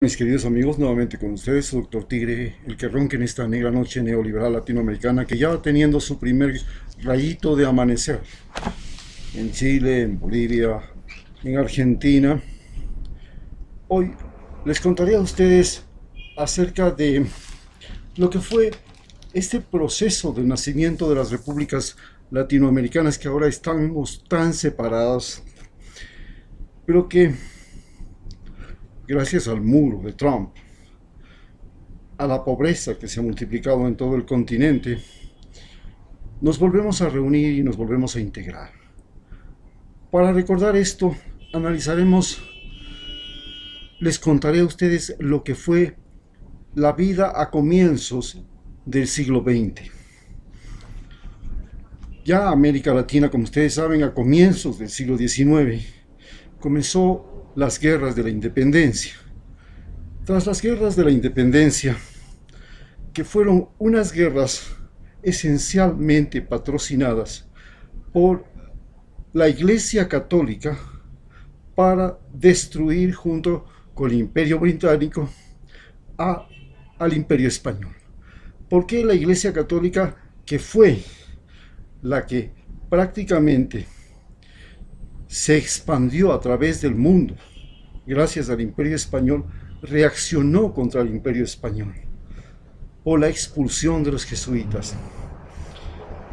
Mis queridos amigos, nuevamente con ustedes, su doctor Tigre, el que ronca en esta negra noche neoliberal latinoamericana que ya va teniendo su primer rayito de amanecer en Chile, en Bolivia, en Argentina. Hoy les contaré a ustedes acerca de lo que fue este proceso del nacimiento de las repúblicas latinoamericanas que ahora estamos tan separadas, pero que gracias al muro de Trump, a la pobreza que se ha multiplicado en todo el continente, nos volvemos a reunir y nos volvemos a integrar. Para recordar esto, les contaré a ustedes lo que fue la vida a comienzos del siglo XX. Ya América Latina, como ustedes saben, a comienzos del siglo XIX, comenzó las guerras de la independencia. Tras las guerras de la independencia, que fueron unas guerras esencialmente patrocinadas por la Iglesia Católica para destruir junto con el Imperio Británico al Imperio Español. ¿Por qué la Iglesia Católica, que fue la que prácticamente se expandió a través del mundo gracias al Imperio Español, reaccionó contra el Imperio Español por la expulsión de los jesuitas?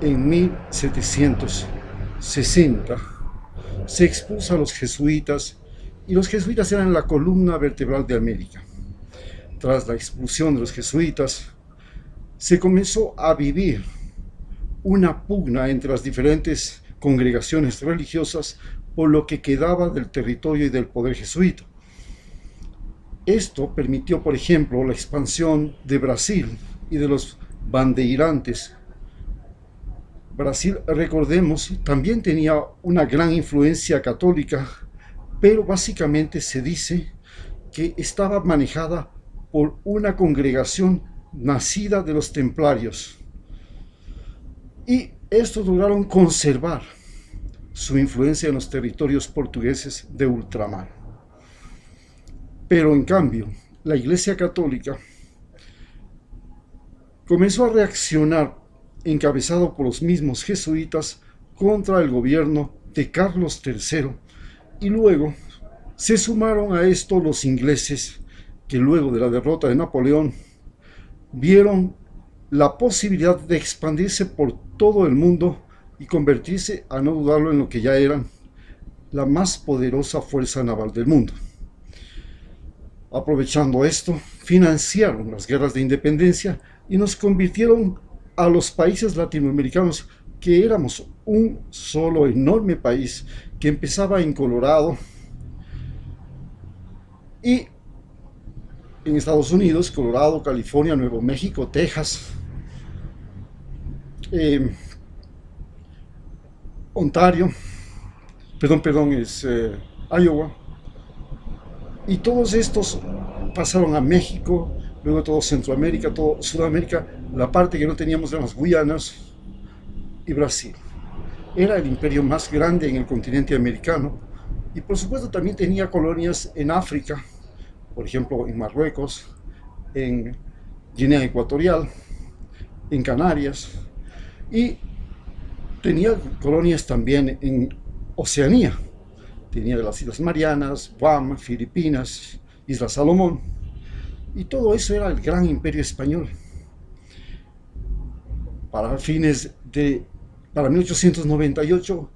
En 1760 se expulsa a los jesuitas, y los jesuitas eran la columna vertebral de América. Tras la expulsión de los jesuitas, se comenzó a vivir una pugna entre las diferentes congregaciones religiosas por lo que quedaba del territorio y del poder jesuita. Esto permitió, por ejemplo, la expansión de Brasil y de los bandeirantes. Brasil, recordemos, también tenía una gran influencia católica, pero básicamente se dice que estaba manejada por una congregación nacida de los templarios. Y estos lograron conservar su influencia en los territorios portugueses de ultramar. Pero en cambio, la Iglesia Católica comenzó a reaccionar, encabezado por los mismos jesuitas, contra el gobierno de Carlos III, y luego se sumaron a esto los ingleses, que luego de la derrota de Napoleón vieron la posibilidad de expandirse por todo el mundo y convertirse, a no dudarlo, en lo que ya eran la más poderosa fuerza naval del mundo. Aprovechando esto, financiaron las guerras de independencia y nos convirtieron a los países latinoamericanos, que éramos un solo enorme país que empezaba en Colorado, y en Estados Unidos, Colorado, California, Nuevo México, Texas, Ontario, Iowa, y todos estos pasaron a México, luego todo Centroamérica, todo Sudamérica. La parte que no teníamos eran las Guyanas y Brasil. Era el imperio más grande en el continente americano, y por supuesto también tenía colonias en África, por ejemplo en Marruecos, en Guinea Ecuatorial, en Canarias, y tenía colonias también en Oceanía. Tenía las Islas Marianas, Guam, Filipinas, Islas Salomón, y todo eso era el gran imperio español. Para 1898,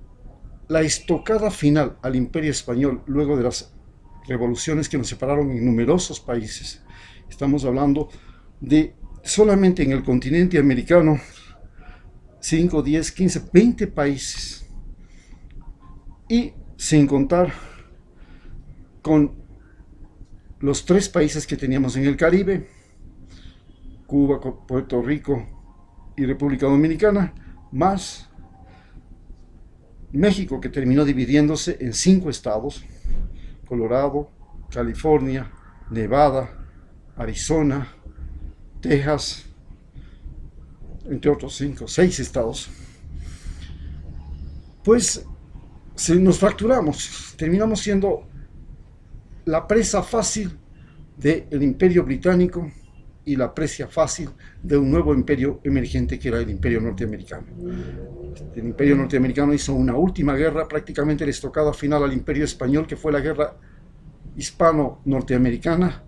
la estocada final al imperio español, luego de las revoluciones que nos separaron en numerosos países. Estamos hablando de solamente en el continente americano 5, 10, 15, 20 países, y sin contar con los 3 países que teníamos en el Caribe: Cuba, Puerto Rico y República Dominicana, más México, que terminó dividiéndose en 5 estados: Colorado, California, Nevada, Arizona, Texas, entre otros 5 o 6 estados. Pues nos fracturamos, terminamos siendo la presa fácil del imperio británico y la presa fácil de un nuevo imperio emergente que era el imperio norteamericano. El imperio norteamericano hizo una última guerra, prácticamente el estocado final al imperio español, que fue la guerra hispano-norteamericana,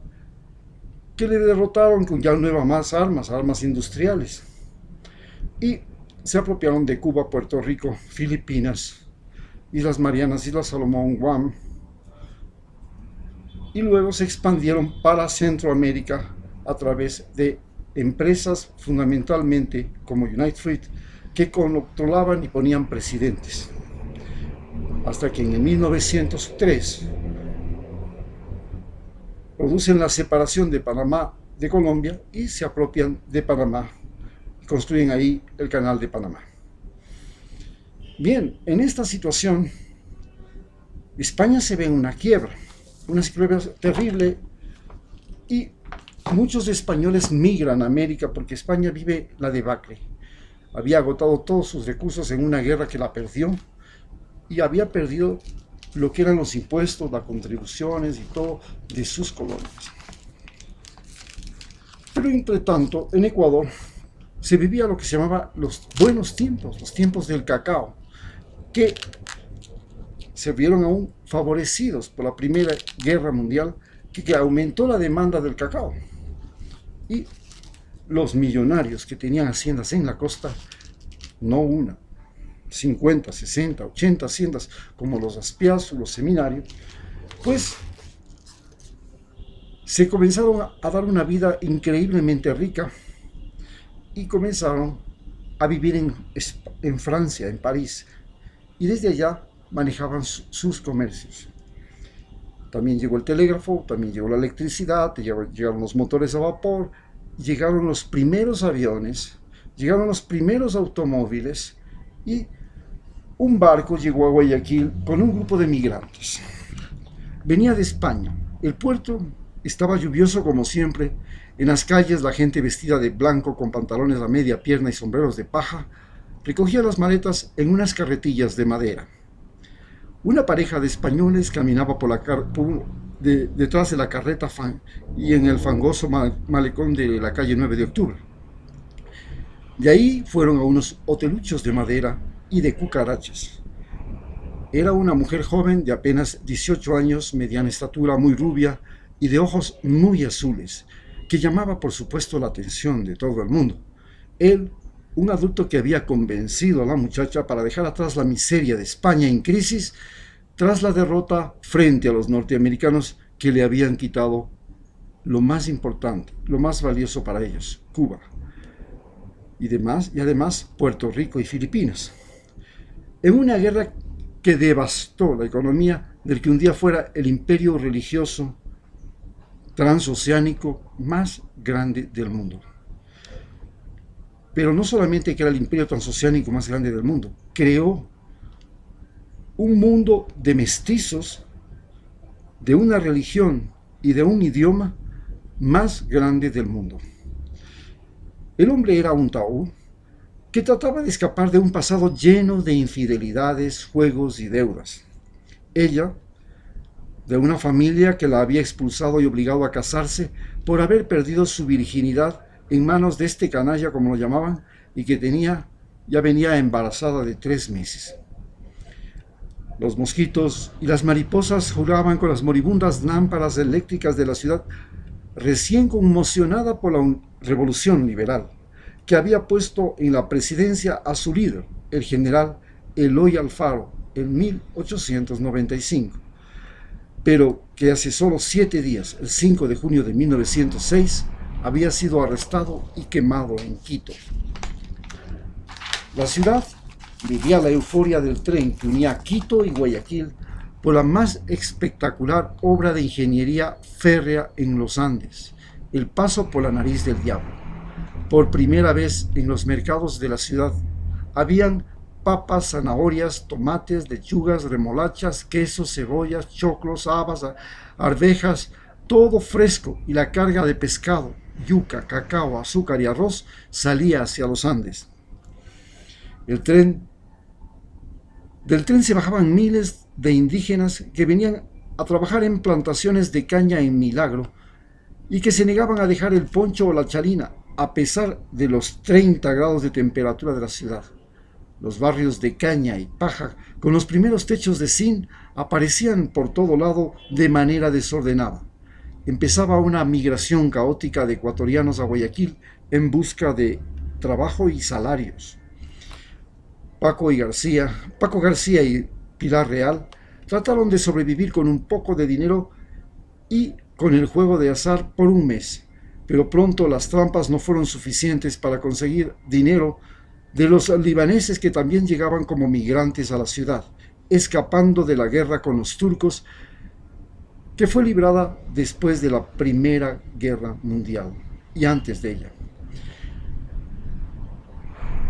que le derrotaron con ya nuevas armas industriales, y se apropiaron de Cuba, Puerto Rico, Filipinas, Islas Marianas, Islas Salomón, Guam, y luego se expandieron para Centroamérica a través de empresas fundamentalmente como United Fruit, que controlaban y ponían presidentes, hasta que en el 1903 producen la separación de Panamá de Colombia y se apropian de Panamá y construyen ahí el Canal de Panamá. Bien, en esta situación España se ve en una quiebra terrible, y muchos españoles migran a América porque España vive la debacle. Había agotado todos sus recursos en una guerra que la perdió, y había perdido lo que eran los impuestos, las contribuciones y todo de sus colonias. Pero entre tanto, en Ecuador se vivía lo que se llamaba los buenos tiempos, los tiempos del cacao, que se vieron aún favorecidos por la Primera Guerra Mundial, que aumentó la demanda del cacao. Y los millonarios que tenían haciendas en la costa, no una, 50, 60, 80 haciendas, como los Aspiazu, los Seminarios, pues se comenzaron a dar una vida increíblemente rica y comenzaron a vivir en Francia, en París, y desde allá manejaban sus comercios. También llegó el telégrafo, también llegó la electricidad, llegaron los motores a vapor, llegaron los primeros aviones, llegaron los primeros automóviles, y un barco llegó a Guayaquil con un grupo de migrantes. Venía de España. El puerto estaba lluvioso como siempre. En las calles la gente vestida de blanco con pantalones a media pierna y sombreros de paja recogía las maletas en unas carretillas de madera. Una pareja de españoles caminaba detrás de la carreta y en el fangoso malecón de la calle 9 de octubre. De ahí fueron a unos hoteluchos de madera y de cucarachas. Era una mujer joven de apenas 18 años, mediana estatura, muy rubia y de ojos muy azules, que llamaba por supuesto la atención de todo el mundo. Él, un adulto que había convencido a la muchacha para dejar atrás la miseria de España en crisis tras la derrota frente a los norteamericanos, que le habían quitado lo más importante, lo más valioso para ellos, Cuba, y además Puerto Rico y Filipinas, en una guerra que devastó la economía del que un día fuera el imperio religioso transoceánico más grande del mundo. Pero no solamente que era el imperio transoceánico más grande del mundo, creó un mundo de mestizos, de una religión y de un idioma más grande del mundo. El hombre era un taú que trataba de escapar de un pasado lleno de infidelidades, juegos y deudas. Ella, de una familia que la había expulsado y obligado a casarse por haber perdido su virginidad en manos de este canalla, como lo llamaban, y que ya venía embarazada de 3 meses. Los mosquitos y las mariposas jugaban con las moribundas lámparas eléctricas de la ciudad, recién conmocionada por la revolución liberal, que había puesto en la presidencia a su líder, el general Eloy Alfaro, en 1895, pero que hace solo 7 días, el 5 de junio de 1906, había sido arrestado y quemado en Quito. La ciudad vivía la euforia del tren que unía Quito y Guayaquil por la más espectacular obra de ingeniería férrea en los Andes, el paso por la nariz del diablo. Por primera vez en los mercados de la ciudad habían papas, zanahorias, tomates, lechugas, remolachas, quesos, cebollas, choclos, habas, arvejas, todo fresco, y la carga de pescado, yuca, cacao, azúcar y arroz salía hacia los Andes. Del tren se bajaban miles de indígenas que venían a trabajar en plantaciones de caña en Milagro, y que se negaban a dejar el poncho o la chalina a pesar de los 30 grados de temperatura de la ciudad. Los barrios de caña y paja, con los primeros techos de zinc, aparecían por todo lado de manera desordenada. Empezaba una migración caótica de ecuatorianos a Guayaquil en busca de trabajo y salarios. Paco García y Pilar Real trataron de sobrevivir con un poco de dinero y con el juego de azar por un mes, pero pronto las trampas no fueron suficientes para conseguir dinero de los libaneses que también llegaban como migrantes a la ciudad, escapando de la guerra con los turcos que fue librada después de la Primera Guerra Mundial y antes de ella.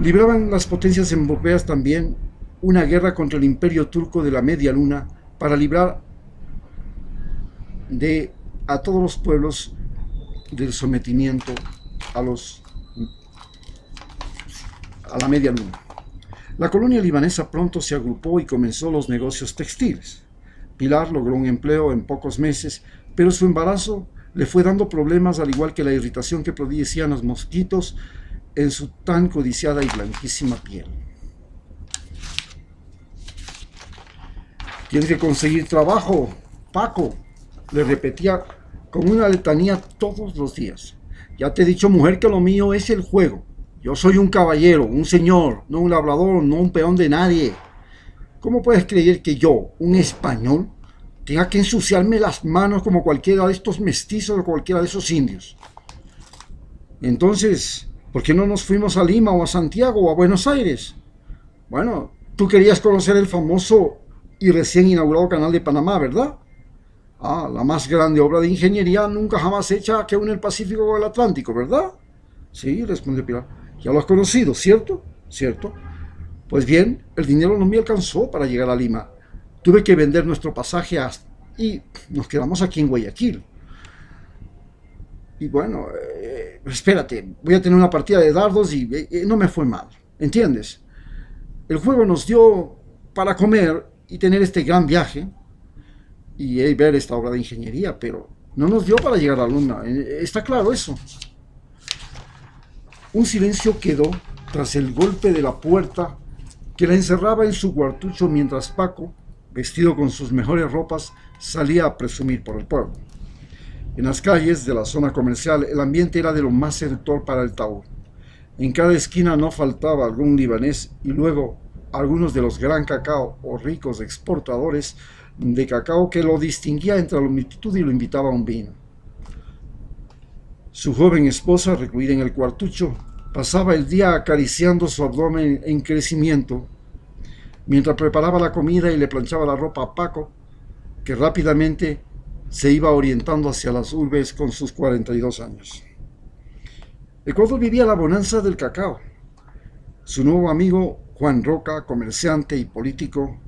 Libraban las potencias europeas también una guerra contra el imperio turco de la Media Luna para librar a todos los pueblos del sometimiento a la Media Luna. La colonia libanesa pronto se agrupó y comenzó los negocios textiles. Pilar logró un empleo en pocos meses, pero su embarazo le fue dando problemas, al igual que la irritación que producían los mosquitos en su tan codiciada y blanquísima piel. Tienes que conseguir trabajo, Paco, le repetía con una letanía todos los días. Ya te he dicho, mujer, que lo mío es el juego. Yo soy un caballero, un señor, no un labrador, no un peón de nadie. ¿Cómo puedes creer que yo, un español, tenga que ensuciarme las manos como cualquiera de estos mestizos o cualquiera de esos indios? Entonces, ¿por qué no nos fuimos a Lima o a Santiago o a Buenos Aires? Bueno, tú querías conocer el famoso y recién inaugurado Canal de Panamá, ¿verdad? Ah, la más grande obra de ingeniería nunca jamás hecha que une el Pacífico con el Atlántico, ¿verdad? Sí, respondió Pilar. Ya lo has conocido, ¿cierto? ¿Cierto? Pues bien, el dinero no me alcanzó para llegar a Lima. Tuve que vender nuestro pasaje y nos quedamos aquí en Guayaquil. Y bueno, espérate, voy a tener una partida de dardos y no me fue mal, ¿entiendes? El juego nos dio para comer y tener este gran viaje y ver esta obra de ingeniería, pero no nos dio para llegar a la Luna. ¿Está claro eso? Un silencio quedó tras el golpe de la puerta que la encerraba en su cuartucho mientras Paco, vestido con sus mejores ropas, salía a presumir por el pueblo. En las calles de la zona comercial el ambiente era de lo más seductor para el taur. En cada esquina no faltaba algún libanés y luego algunos de los gran cacao o ricos exportadores de cacao que lo distinguía entre la multitud y lo invitaba a un vino. Su joven esposa, recluida en el cuartucho, pasaba el día acariciando su abdomen en crecimiento, mientras preparaba la comida y le planchaba la ropa a Paco, que rápidamente se iba orientando hacia las urbes con sus 42 años. Ecuador vivía la bonanza del cacao. Su nuevo amigo, Juan Roca, comerciante y político,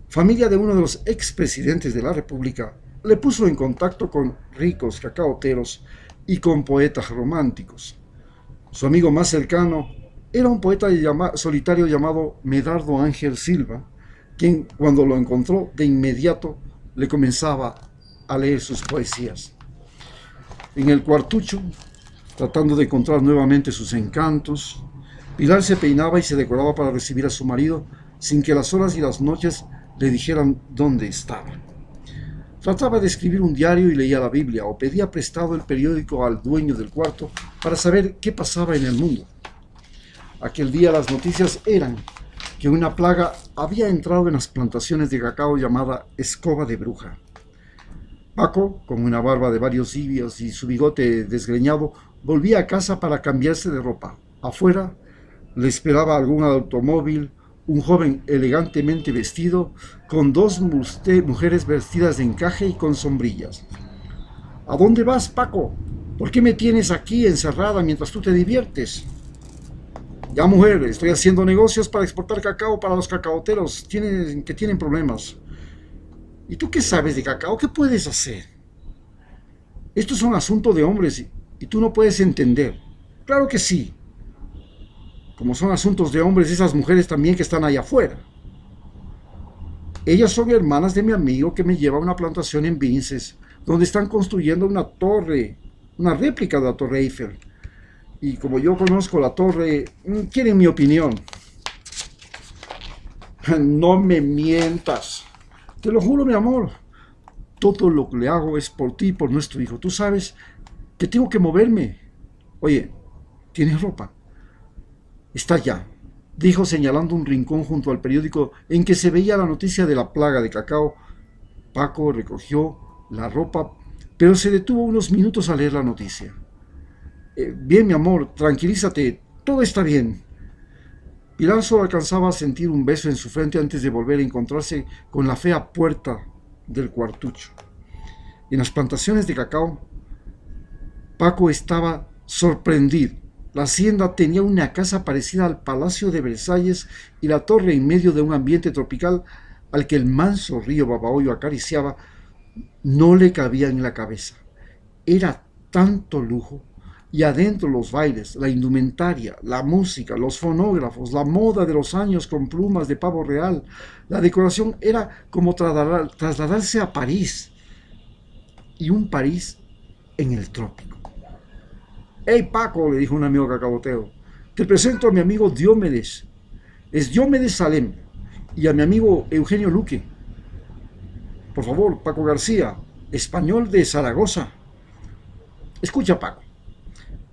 familia de uno de los expresidentes de la República, le puso en contacto con ricos cacaoteros y con poetas románticos. Su amigo más cercano era un poeta solitario llamado Medardo Ángel Silva, quien, cuando lo encontró, de inmediato le comenzaba a leer sus poesías. En el cuartucho, tratando de encontrar nuevamente sus encantos, Pilar se peinaba y se decoraba para recibir a su marido sin que las horas y las noches le dijeran dónde estaba. Trataba de escribir un diario y leía la Biblia o pedía prestado el periódico al dueño del cuarto para saber qué pasaba en el mundo. Aquel día las noticias eran que una plaga había entrado en las plantaciones de cacao llamada escoba de bruja. Paco, con una barba de varios días y su bigote desgreñado, volvía a casa para cambiarse de ropa. Afuera le esperaba algún automóvil, un joven elegantemente vestido, con dos mujeres vestidas de encaje y con sombrillas. ¿A dónde vas, Paco? ¿Por qué me tienes aquí encerrada mientras tú te diviertes? Ya, mujer, estoy haciendo negocios para exportar cacao para los cacaoteros que tienen problemas. ¿Y tú qué sabes de cacao? ¿Qué puedes hacer? Estos son asuntos de hombres y tú no puedes entender. Claro que sí. Como son asuntos de hombres, esas mujeres también que están allá afuera. Ellas son hermanas de mi amigo que me lleva a una plantación en Vinces, donde están construyendo una torre una réplica de la Torre Eiffel. Y como yo conozco la torre, quieren mi opinión. No me mientas. Te lo juro, mi amor. Todo lo que le hago es por ti y por nuestro hijo. Tú sabes que tengo que moverme. Oye, ¿tienes ropa? Está allá, dijo señalando un rincón junto al periódico en que se veía la noticia de la plaga de cacao. Paco recogió la ropa, pero se detuvo unos minutos a leer la noticia. Bien, mi amor, tranquilízate, todo está bien. Pilar solo alcanzaba a sentir un beso en su frente antes de volver a encontrarse con la fea puerta del cuartucho. En las plantaciones de cacao, Paco estaba sorprendido. La hacienda tenía una casa parecida al Palacio de Versalles y la torre en medio de un ambiente tropical al que el manso río Babahoyo acariciaba. No le cabía en la cabeza. Era tanto lujo. Y adentro los bailes, la indumentaria, la música, los fonógrafos, la moda de los años con plumas de pavo real. La decoración era como trasladarse a París. Y un París en el trópico. «Hey, Paco», le dijo un amigo cacaboteo, «te presento a mi amigo Diomedes. Es Diomedes Salem. Y a mi amigo Eugenio Luque. Por favor, Paco García, español de Zaragoza. Escucha, Paco.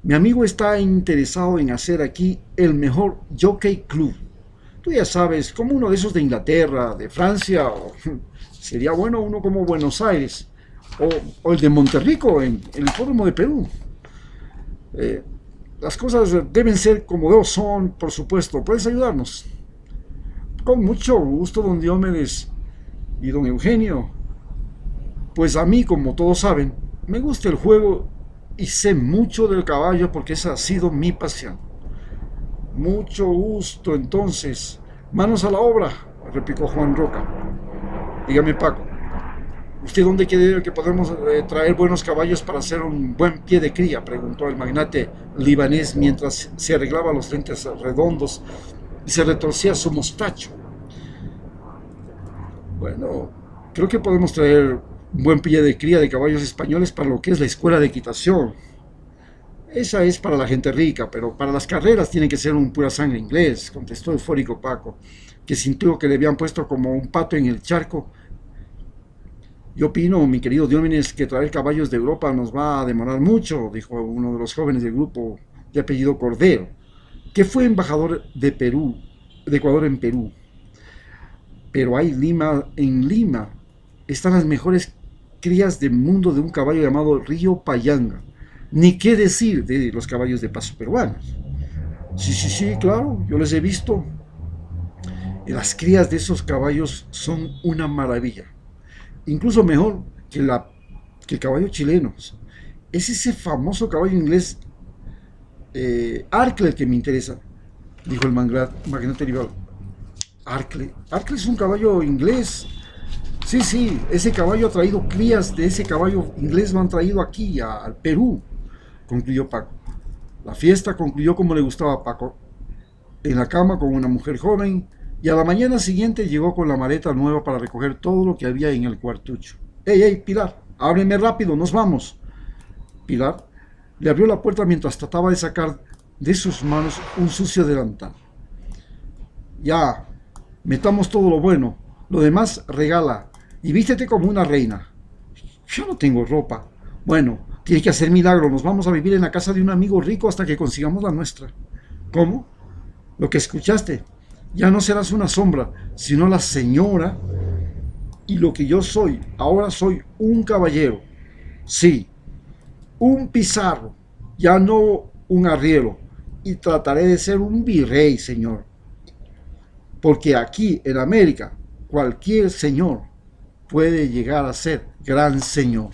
Mi amigo está interesado en hacer aquí el mejor Jockey Club. Tú ya sabes, como uno de esos de Inglaterra, de Francia, o sería bueno uno como Buenos Aires, o el de Monterrico, en el Hipódromo de Perú. Las cosas deben ser como son, por supuesto. ¿Puedes ayudarnos?» «Con mucho gusto, don Diomedes y don Eugenio. Pues a mí, como todos saben, me gusta el juego y sé mucho del caballo porque esa ha sido mi pasión». «Mucho gusto, entonces. Manos a la obra», replicó Juan Roca. «Dígame, Paco, ¿usted dónde quiere que podemos traer buenos caballos para hacer un buen pie de cría?», preguntó el magnate libanés mientras se arreglaba los lentes redondos y se retorcía su mostacho. «Bueno, creo que podemos traer un buen pie de cría de caballos españoles para lo que es la escuela de equitación. Esa es para la gente rica, pero para las carreras tiene que ser un pura sangre inglés», contestó eufórico Paco, que sintió que le habían puesto como un pato en el charco. «Yo opino, mi querido Diomedes, que traer caballos de Europa nos va a demorar mucho», dijo uno de los jóvenes del grupo de apellido Cordero, que fue embajador de Ecuador en Perú. «Pero en Lima están las mejores crías del mundo de un caballo llamado Río Payanga. Ni qué decir de los caballos de paso peruanos». Sí, claro, yo les he visto. Las crías de esos caballos son una maravilla. Incluso mejor que el caballo chileno. Es ese famoso caballo inglés, Arcle, el que me interesa», dijo el magnate rival. «Arcle es un caballo inglés». Sí, ese caballo ha traído crías de ese caballo inglés, lo han traído aquí, al Perú», concluyó Paco. La fiesta concluyó como le gustaba a Paco, en la cama con una mujer joven, y a la mañana siguiente llegó con la maleta nueva para recoger todo lo que había en el cuartucho. «Hey, Pilar, ábreme rápido, nos vamos». Pilar le abrió la puerta mientras trataba de sacar de sus manos un sucio delantal. «Ya, metamos todo lo bueno, lo demás regala, y vístete como una reina». «Yo no tengo ropa». «Bueno, tienes que hacer milagro, nos vamos a vivir en la casa de un amigo rico hasta que consigamos la nuestra». «¿Cómo?» «Lo que escuchaste. Ya no serás una sombra, sino la señora y lo que yo soy. Ahora soy un caballero. Sí, un Pizarro, ya no un arriero. Y trataré de ser un virrey, señor. Porque aquí en América, cualquier señor puede llegar a ser gran señor».